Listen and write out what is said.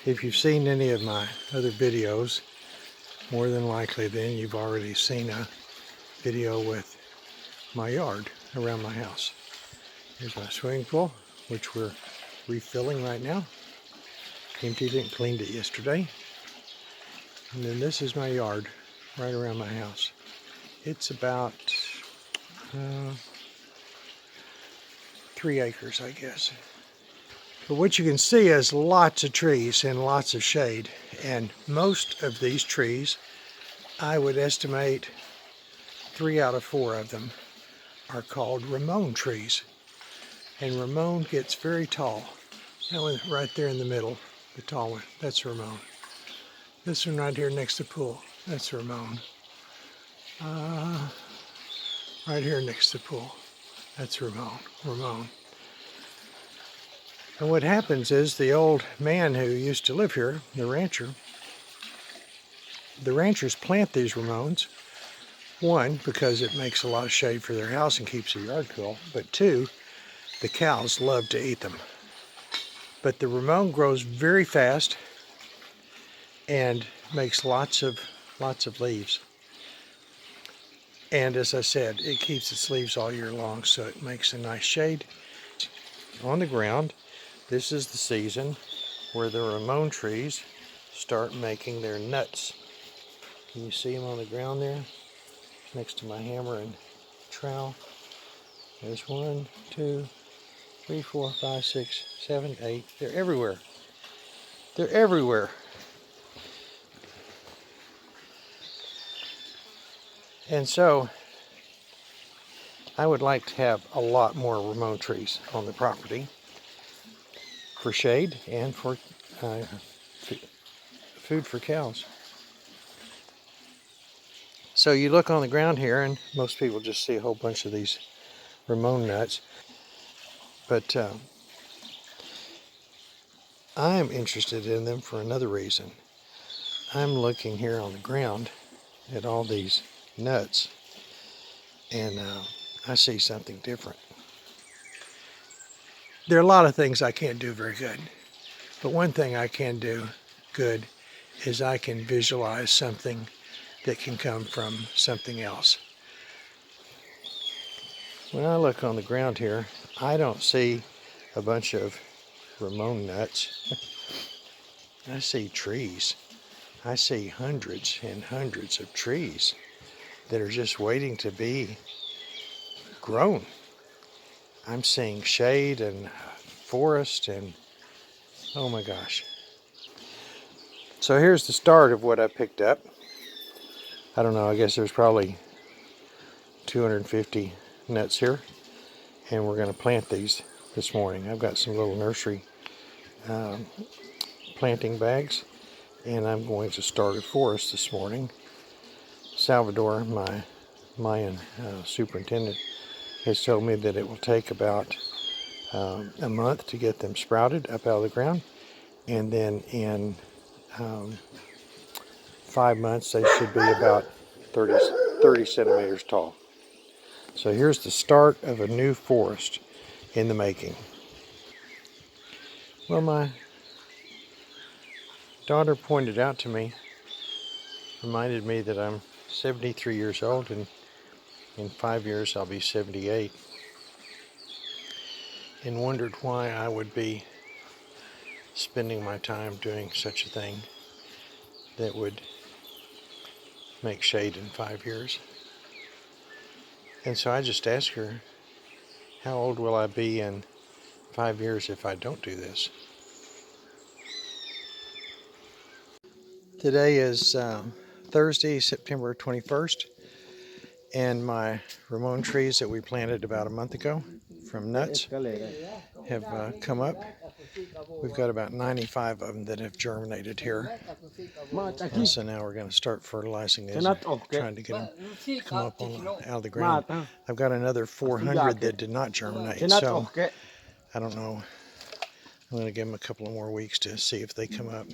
If you've seen any of my other videos, more than likely then you've already seen a video with my yard around my house. Here's my swimming pool, which we're refilling right now. Emptied it and cleaned it yesterday. And then this is my yard right around my house. It's about 3 acres, I guess. But what you can see is lots of trees and lots of shade. And most of these trees, I would estimate 3 out of 4 of them are called Ramon trees. And Ramon gets very tall. That one right there in the middle, the tall one, that's Ramon. This one right here next to the pool, that's Ramon. Right here next to the pool, that's Ramon. And what happens is the old man who used to live here, the ranchers plant these Ramones. One, because it makes a lot of shade for their house and keeps the yard cool. But two, the cows love to eat them. But the Ramon grows very fast and makes lots of leaves. And as I said, it keeps its leaves all year long, so it makes a nice shade. On the ground, this is the season where the Ramon trees start making their nuts. Can you see them on the ground there? Next to my hammer and trowel. There's 1, 2, 3, 4, 5, 6, 7, 8. They're everywhere. They're everywhere. And so I would like to have a lot more Ramon trees on the property for shade and for food for cows. So you look on the ground here and most people just see a whole bunch of these Ramon nuts. But I'm interested in them for another reason. I'm looking here on the ground at all these nuts and I see something different. There are a lot of things I can't do very good, but one thing I can do good is I can visualize something that can come from something else. When I look on the ground here, I don't see a bunch of Ramon nuts. I see trees. I see hundreds and hundreds of trees that are just waiting to be grown. I'm seeing shade and forest and oh my gosh. So here's the start of what I picked up. I don't know, I guess there's probably 250 nuts here, and we're going to plant these this morning. I've got some little nursery planting bags, and I'm going to start a forest this morning. Salvador, my Mayan superintendent, has told me that it will take about a month to get them sprouted up out of the ground, and then in 5 months they should be about 30 centimeters tall. So here's the start of a new forest in the making. Well, my daughter pointed out to me, reminded me that I'm 73 years old and in 5 years I'll be 78, and wondered why I would be spending my time doing such a thing that would make shade in 5 years. And so I just asked her, how old will I be in 5 years if I don't do this? Today is Thursday, September 21st, and my Ramon trees that we planted about a month ago from nuts have come up. We've got about 95 of them that have germinated here. And so now we're going to start fertilizing these, trying to get them to come up out of the ground. I've got another 400 that did not germinate, so I don't know. I'm going to give them a couple of more weeks to see if they come up.